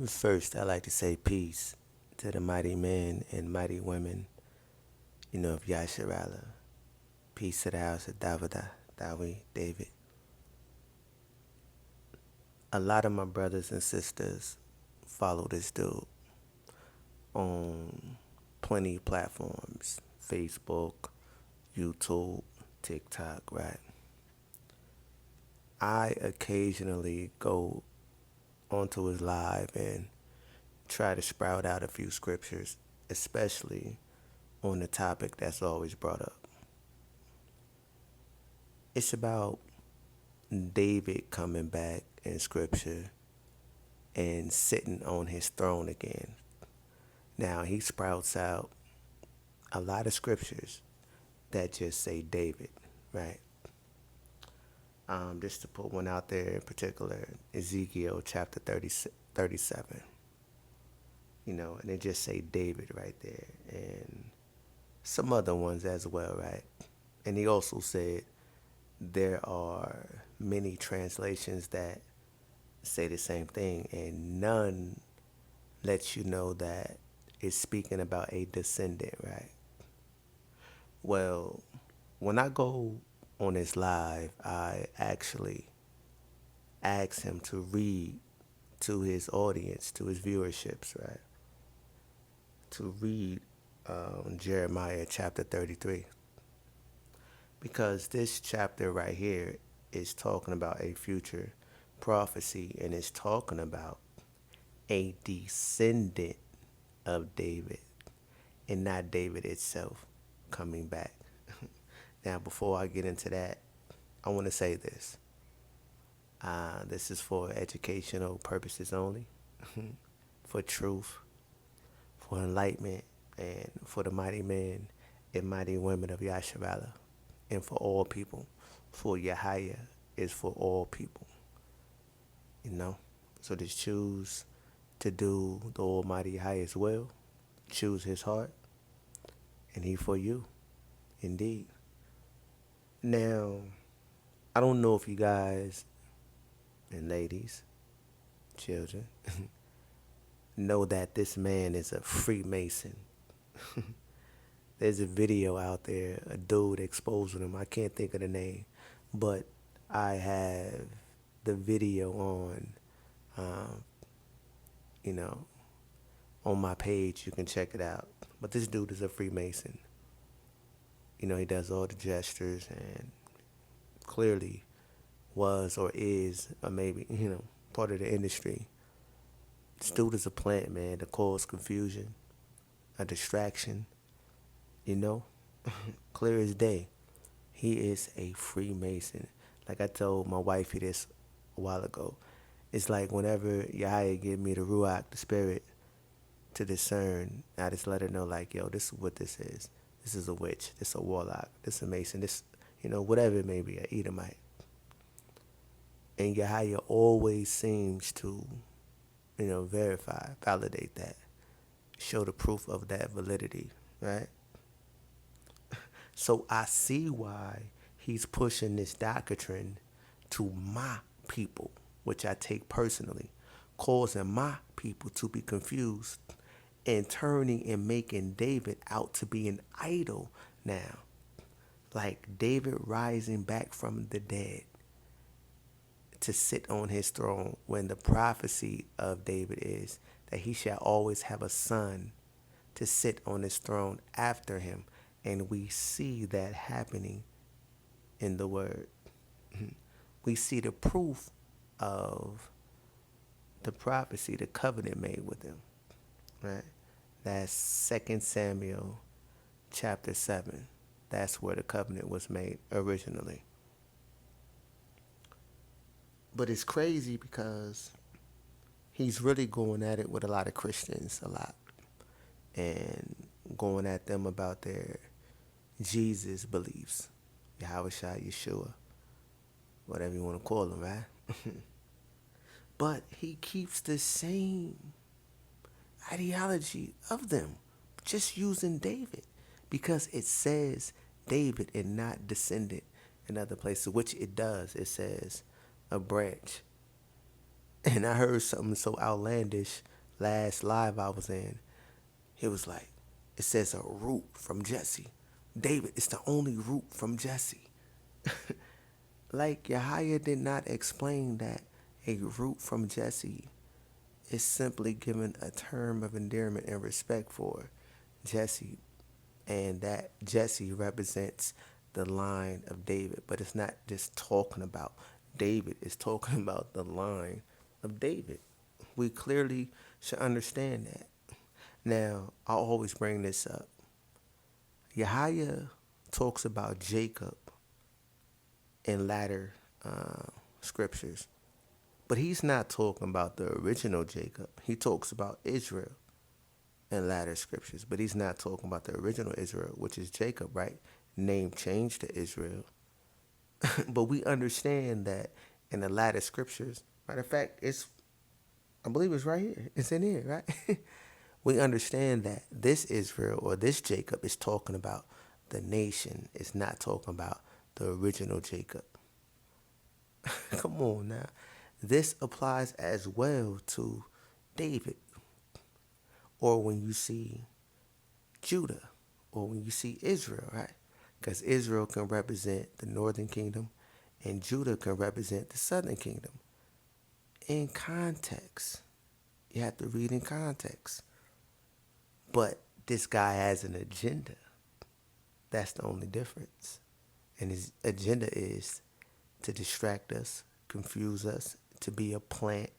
First, I like to say peace to the mighty men and mighty women, of Yasharala. Peace to the house of David. A lot of my brothers and sisters follow this dude on plenty of platforms: Facebook, YouTube, TikTok, right? I occasionally go onto his live and try to sprout out a few scriptures, especially on the topic that's always brought up. It's about David coming back in scripture and sitting on his throne again. Now, he sprouts out a lot of scriptures that just say David, right? Just to put one out there in particular, Ezekiel chapter 37, and it just say David right there, and some other ones as well, right? And he also said there are many translations that say the same thing, and none lets you know that it's speaking about a descendant, right? Well, when I go on his live, I actually ask him to read to his audience, to his viewerships, right? To read Jeremiah chapter 33. Because this chapter right here is talking about a future prophecy, and it's talking about a descendant of David and not David itself coming back. Now, before I get into that, I want to say this. This is for educational purposes only, for truth, for enlightenment, and for the mighty men and mighty women of Yasharala, and for all people. For Yahya is for all people, So just choose to do the Almighty Yahya's will. Choose his heart, and he for you, indeed. Now, I don't know if you guys and ladies, children, know that this man is a Freemason. There's a video out there, a dude exposing him. I can't think of the name, but I have the video on, um, you know, on my page. You can check it out. But this dude is a Freemason. He does all the gestures and clearly was or is, or maybe, part of the industry. This dude is a plant, man, to cause confusion, a distraction, you know? Clear as day. He is a Freemason. Like I told my wifey this a while ago. It's like whenever Yahya give me the Ruach, the spirit, to discern, I just let her know, like, yo, this is what this is. This is a witch. This is a warlock. This is a Mason. This, whatever it may be, a Edomite. And Yahya always seems to, verify, validate that, show the proof of that validity, right? So I see why he's pushing this doctrine to my people, which I take personally, causing my people to be confused and turning and making David out to be an idol now. Like David rising back from the dead to sit on his throne, when the prophecy of David is that he shall always have a son to sit on his throne after him. And we see that happening in the word. We see the proof of the prophecy, the covenant made with him, right? That's 2 Samuel chapter 7. That's where the covenant was made originally. But it's crazy because he's really going at it with a lot of Christians a lot, and going at them about their Jesus beliefs, Yahweh Shai, Yeshua, whatever you want to call him, right? But he keeps the same ideology of them, just using David, because it says David and not descendant in other places, which it does. It says a branch, And I heard something so outlandish last live I was in. He was like, it says a root from Jesse. David is the only root from Jesse. Like Yahya did not explain that a root from Jesse is simply given a term of endearment and respect for Jesse, and that Jesse represents the line of David. But it's not just talking about David, it's talking about the line of David. We clearly should understand that. Now, I'll always bring this up. Yahya talks about Jacob in latter scriptures, but he's not talking about the original Jacob. He talks about Israel in latter scriptures, but he's not talking about the original Israel, which is Jacob, right? Name changed to Israel. But we understand that in the latter scriptures, matter of fact, I believe it's right here. It's in here, right? We understand that this Israel or this Jacob is talking about the nation. It's not talking about the original Jacob. Come on now. This applies as well to David, or when you see Judah, or when you see Israel, right? Because Israel can represent the northern kingdom and Judah can represent the southern kingdom. In context, you have to read in context. But this guy has an agenda. That's the only difference. And his agenda is to distract us, confuse us, to be a plant,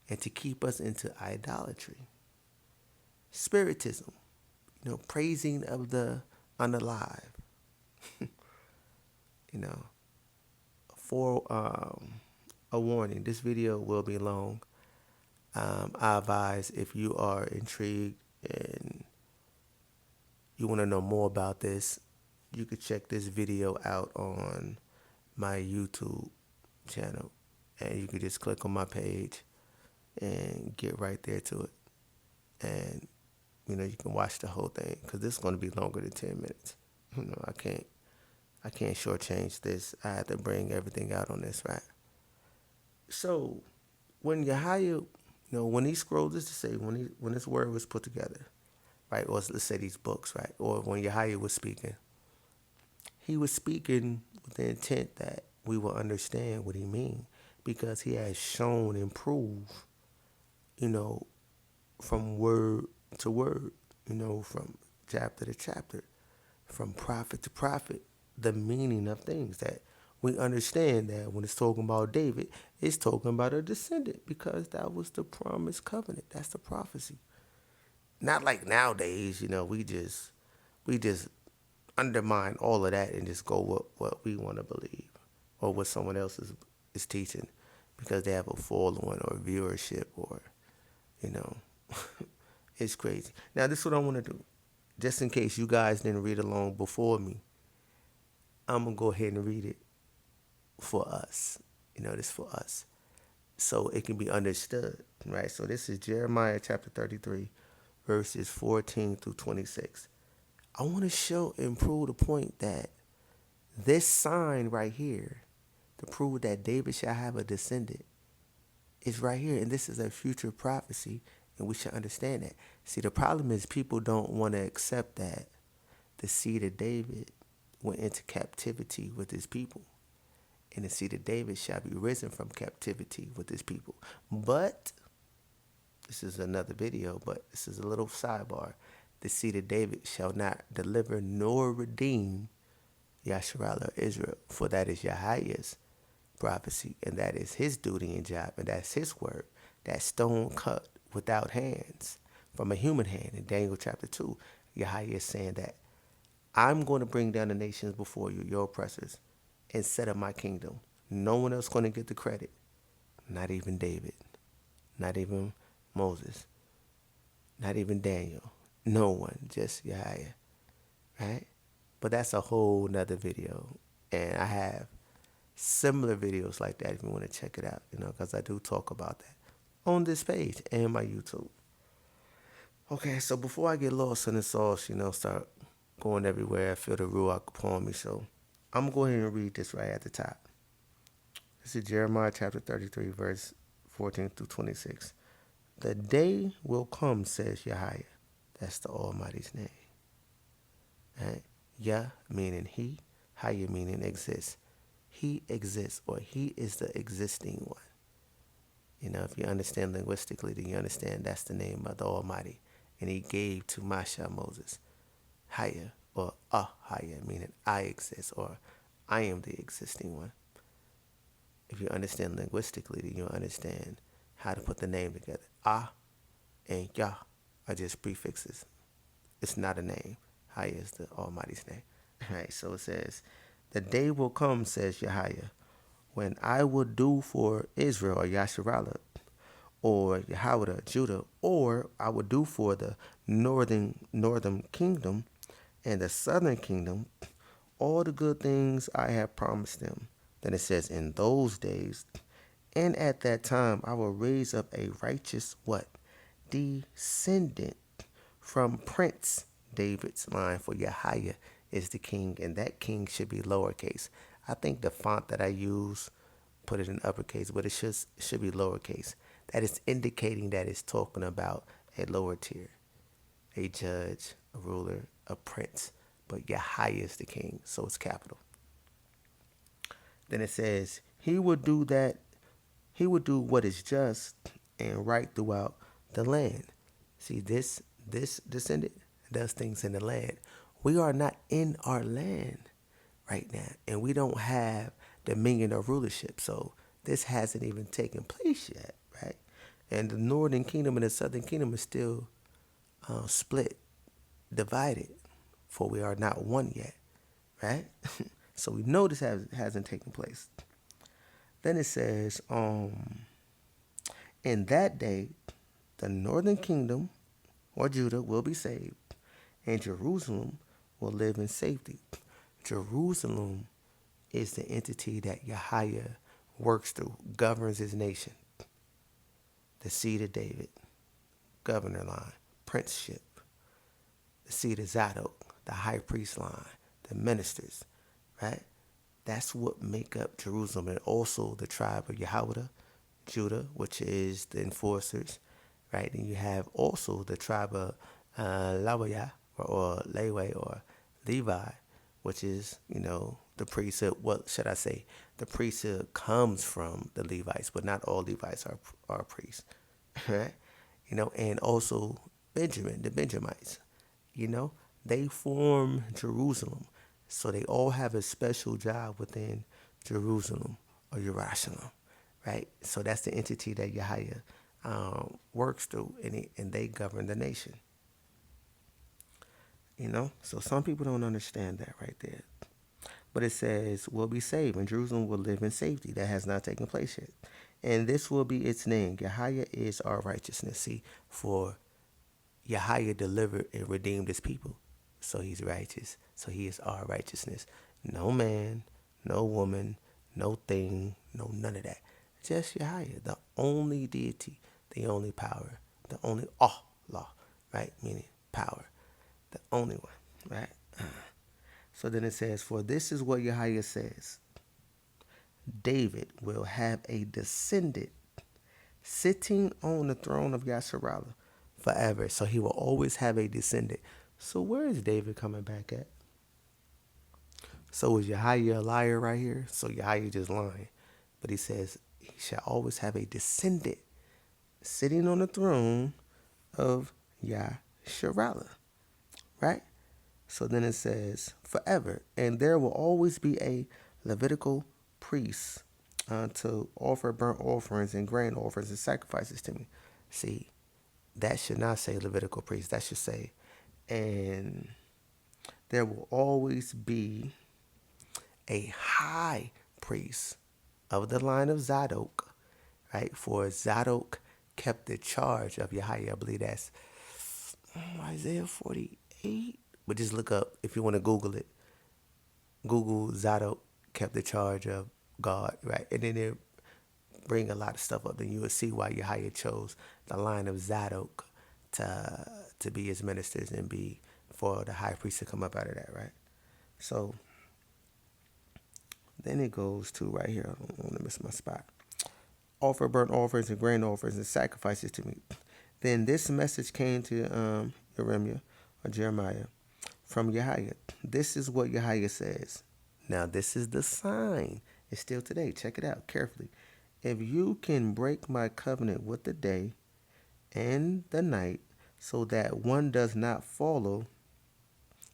and to keep us into idolatry. Spiritism, praising of the unalive. you know, for a warning, this video will be long. I advise, if you are intrigued and you want to know more about this, you could check this video out on my YouTube channel, and you could just click on my page and get right there to it. And you can watch the whole thing, because this is going to be longer than 10 minutes. I can't shortchange this. I have to bring everything out on this, right? So when Yahya, when he scrolled this to say, when this word was put together, right, or let's say these books, right, or when Yahya was speaking, he was speaking with the intent that we will understand what he means, because he has shown and proved, from word to word, from chapter to chapter, from prophet to prophet, the meaning of things, that we understand that when it's talking about David, it's talking about a descendant, because that was the promised covenant. That's the prophecy. Not like nowadays, we just undermine all of that and just go with what we want to believe, or what someone else is teaching, because they have a following or viewership, or it's crazy. Now, this is what I want to do. Just in case you guys didn't read along before me, I'm going to go ahead and read it for us. This for us, so it can be understood, right? So this is Jeremiah chapter 33, verses 14 through 26. I want to show and prove the point that this sign right here, to prove that David shall have a descendant, is right here. And this is a future prophecy, and we should understand that. See, the problem is people don't want to accept that the seed of David went into captivity with his people, and the seed of David shall be risen from captivity with his people. But this is another video, but this is a little sidebar. The seed of David shall not deliver nor redeem Yasharala or Israel, for that is Yahya's prophecy, and that is his duty and job, and that's his word. That stone cut without hands from a human hand. In Daniel chapter 2, Yahya is saying that I'm going to bring down the nations before you, your oppressors, and set up my kingdom. No one else going to get the credit. Not even David. Not even Moses. Not even Daniel. No one. Just Yahya. Right? But that's a whole nother video. And I have similar videos like that if you want to check it out, because I do talk about that on this page and my YouTube. Okay, so before I get lost in the sauce, start going everywhere, I feel the ruach upon me. So I'm going to go ahead and read this right at the top. This is Jeremiah chapter 33, verse 14 through 26. The day will come, says Yahweh. That's the Almighty's name. Right? Yah meaning he, Haya meaning exists. He exists, or he is the existing one. You know, if you understand linguistically, then you understand that's the name of the Almighty. And he gave to Masha Moses Haya, or Haya, meaning I exist, or I am the existing one. If you understand linguistically, then you understand how to put the name together. Ah and Yah are just prefixes. It's not a name. Haya is the Almighty's name. Right, so it says, the day will come, says Yahweh, when I will do for Israel, or Yasharallah, or Yahweh, Judah, or I will do for the northern kingdom and the southern kingdom all the good things I have promised them. Then it says, in those days, and at that time, I will raise up a righteous what? Descendant from Prince David's line, for Yahweh is the king, and that king should be lowercase. I think the font that I use put it in uppercase, but it should be lowercase. That is indicating that it's talking about a lower tier, a judge, a ruler, a prince. But Yahweh is the king, so it's capital. Then it says, he will do that. He will do what is just and right throughout the land. See, this descendant does things in the land. We are not in our land right now, and we don't have dominion or rulership. So this hasn't even taken place yet, right? And the northern kingdom and the southern kingdom is still split, divided, for we are not one yet, right? So we know this hasn't taken place. Then it says, in that day, the northern kingdom, or Judah, will be saved, and Jerusalem will live in safety. Jerusalem is the entity that Yahweh works through, governs his nation. The seed of David, governor line, princeship. The seed of Zadok, the high priest line, the ministers, right? That's what make up Jerusalem, and also the tribe of Yehuda, Judah, which is the enforcers, right? And you have also the tribe of Lawaya, or Lewi, or Levi, which is, the priesthood. What should I say? The priesthood comes from the Levites, but not all Levites are priests, right? And also Benjamin, the Benjamites, they form Jerusalem. So they all have a special job within Jerusalem, or Jerusalem, right? So that's the entity that Yahweh works through, and they govern the nation. So some people don't understand that right there. But it says, will be saved, and Jerusalem will live in safety. That has not taken place yet. And this will be its name. Yahweh is our righteousness. See, for Yahweh delivered and redeemed his people. So he's righteous. So he is our righteousness. No man, no woman, no thing, no none of that. Just Yahweh, the only deity, the only power, the only Allah, right? Meaning power. The only one, right? So then it says, for this is what Yahweh says. David will have a descendant sitting on the throne of Yasharallah forever. So he will always have a descendant. So where is David coming back at? So is Yahweh a liar right here? So Yahweh just lying. But he says he shall always have a descendant sitting on the throne of Yasharallah. Right? So then it says forever. And there will always be a Levitical priest to offer burnt offerings and grain offerings and sacrifices to me. See, that should not say Levitical priest. That should say, and there will always be a high priest of the line of Zadok, right? For Zadok kept the charge of Yahweh. I believe that's Isaiah 48. But just look up, if you want to Google it. Google Zadok kept the charge of God, right? And then it bring a lot of stuff up. Then you will see why Yahweh chose the line of Zadok to be his ministers and be for the high priest to come up out of that, right? So then it goes to right here. I don't want to miss my spot. offer burnt offerings and grain offerings and sacrifices to me. Then this message came to Jeremiah or Jeremiah from Yahweh. This is what Yahweh says. Now this is the sign. It's still today. Check it out carefully. If you can break my covenant with the day and the night, so that one does not follow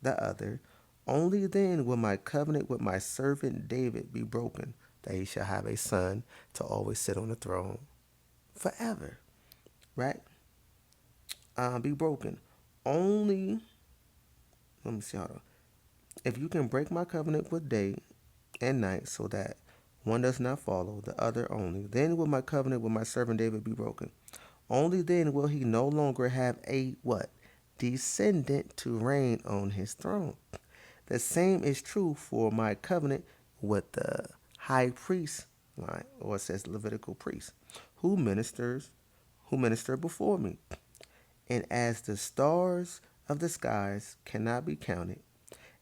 the other, only then will my covenant with my servant David be broken, that he shall have a son to always sit on the throne forever. Right? Be broken. Only, let me see, hold on. If you can break my covenant with day and night, so that one does not follow the other only, then will my covenant with my servant David be broken. Only then will he no longer have a what? Descendant to reign on his throne. The same is true for my covenant with the high priest line, or it says Levitical priest, who minister before me. And as the stars of the skies cannot be counted,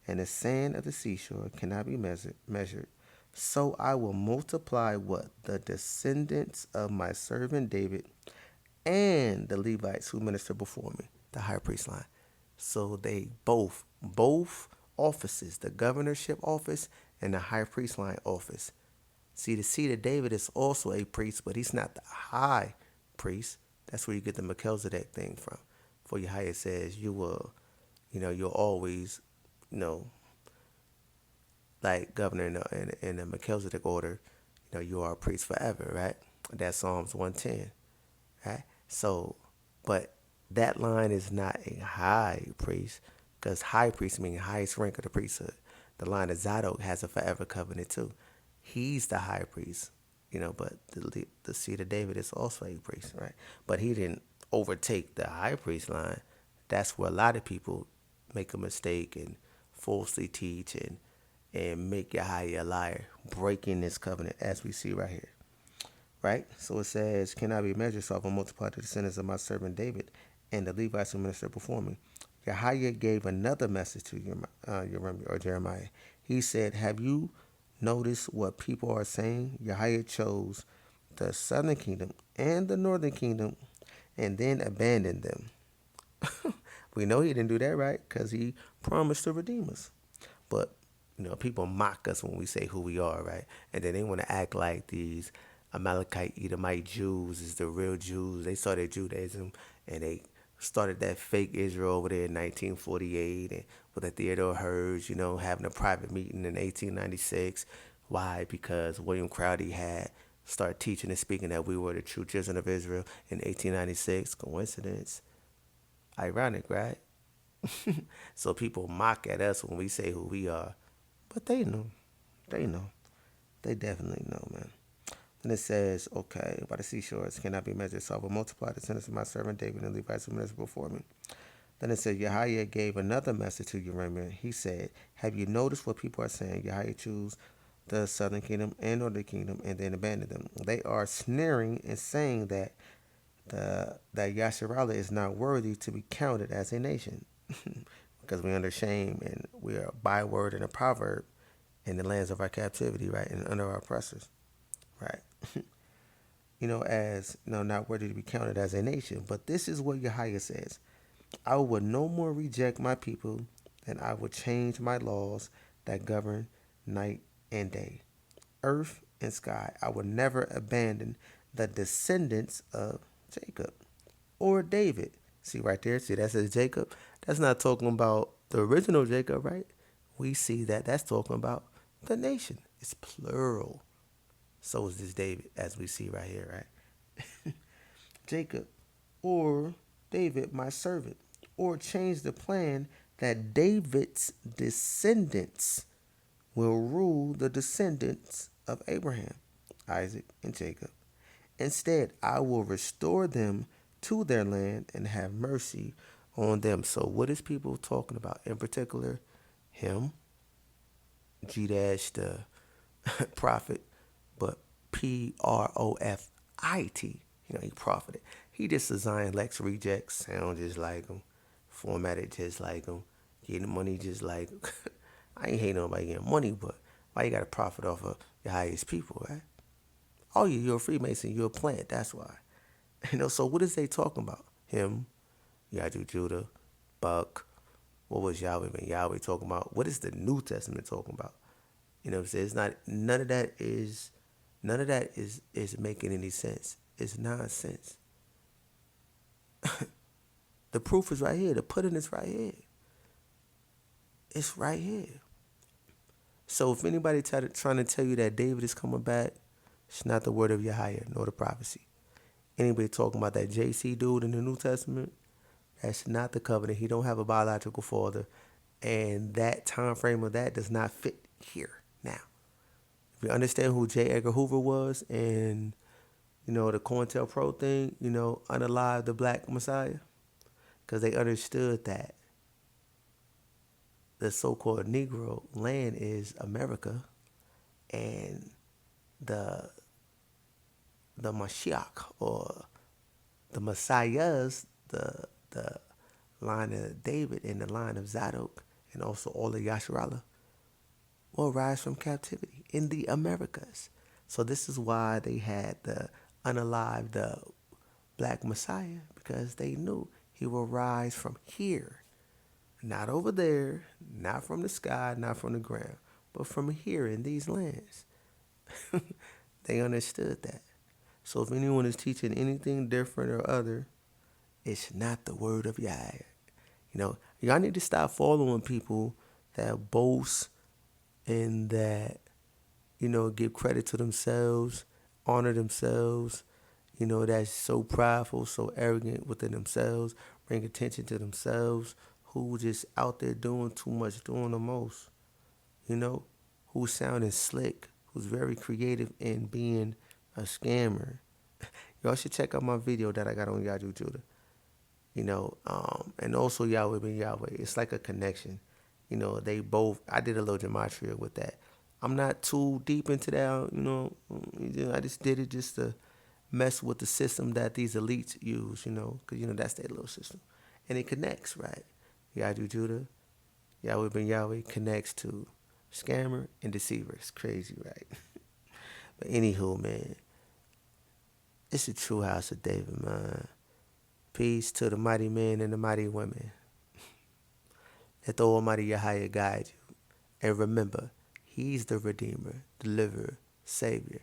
and the sand of the seashore cannot be measured, so I will multiply what? The descendants of my servant David and the Levites who minister before me, the high priest line. So they both offices, the governorship office and the high priest line office. See, the seed of David is also a priest, but he's not the high priest. That's where you get the Melchizedek thing from. For Yahweh says, you will, you'll always, you know, like governor in the Melchizedek order, you are a priest forever, right? That's Psalms 110, right? So, but that line is not a high priest, because high priest means highest rank of the priesthood. The line of Zadok has a forever covenant too. He's the high priest, but the seed of David is also a priest, right? But he didn't overtake the high priest line. That's where a lot of people make a mistake and falsely teach and make Yahweh a liar, breaking this covenant as we see right here. Right? So it says, cannot be measured, so I will multiply the descendants of my servant David and the Levites who minister before me. Yahweh gave another message to Jeremiah. He said, have you noticed what people are saying? Yahweh chose the southern kingdom and the northern kingdom and then abandoned them. We know he didn't do that, right? Because he promised to redeem us. But, people mock us when we say who we are, right? And then they want to act like these Amalekite, Edomite Jews is the real Jews. They started Judaism and they started that fake Israel over there in 1948 and with the Theodore Herz, having a private meeting in 1896. Why? Because William Crowdy had started teaching and speaking that we were the true children of Israel in 1896. Coincidence? Ironic, right? So people mock at us when we say who we are. But they know. They know. They definitely know, man. And it says, okay, by the seashores cannot be measured, so I will multiply the descendants of my servant David and Levites who minister before me. Then it said, Yahweh gave another message to Jeremiah. He said, have you noticed what people are saying? Yahweh chose the southern kingdom and northern kingdom and then abandoned them. They are sneering and saying that that Yasharallah is not worthy to be counted as a nation because we're under shame and we are a byword and a proverb in the lands of our captivity, right, and under our oppressors, right? As not worthy to be counted as a nation. But this is what Yahweh says: I will no more reject my people, and I will change my laws that govern night and day, earth and sky. I will never abandon the descendants of Jacob or David. See right there? See, that says Jacob. That's not talking about the original Jacob, right? We see that that's talking about the nation. It's plural. So is this David, as we see right here, right? Jacob or David, my servant, or change the plan that David's descendants will rule the descendants of Abraham, Isaac, and Jacob. Instead, I will restore them to their land and have mercy on them. So what is people talking about? In particular, him, Gdash the Prophet, but Profit. He profited. He just designed Lex Rejects, sound just like him, formatted just like him, getting money just like him. I ain't hating nobody getting money, but why you got to profit off of your highest people, right? Oh, yeah, you're a Freemason. You're a plant. That's why. So what is they talking about? Him, Yaju Judah, Buck. What was Yahweh and Yahweh talking about? What is the New Testament talking about? You know what I'm saying? It's not none of that is making any sense. It's nonsense. The proof is right here. The pudding is right here. It's right here. So if anybody trying to tell you that David is coming back, it's not the word of Yahweh nor the prophecy. Anybody talking about that JC dude in the New Testament, that's not the covenant. He don't have a biological father, and that time frame of that does not fit here now. If you understand who J. Edgar Hoover was and the COINTELPRO thing, unalive the Black Messiah, because they understood that the so-called Negro land is America, and the Mashiach or the Messiahs, the line of David and the line of Zadok, and also all of Yasharallah, will rise from captivity in the Americas. So this is why they had the unalive the Black Messiah, because they knew he will rise from here. Not over there, not from the sky, not from the ground, but from here in these lands. They understood that. So if anyone is teaching anything different or other, it's not the word of Yah. Y'all need to stop following people that boast and that, give credit to themselves, honor themselves, that's so prideful, so arrogant within themselves, bring attention to themselves, who just out there doing too much, doing the most, who's sounding slick, who's very creative in being a scammer. Y'all should check out my video that I got on Yaju Judah. And also Yahweh ben Yahweh. It's like a connection. They both, I did a little gematria with that. I'm not too deep into that, I just did it just to mess with the system that these elites use, because, that's their little system. And it connects, right? Yadu Judah, Yahweh ben Yahweh connects to scammer and deceiver. It's crazy, right? But anywho, man, it's a true house of David, man. Peace to the mighty men and the mighty women. Let the Almighty Yahweh guide you. And remember, He's the Redeemer, Deliverer, Savior.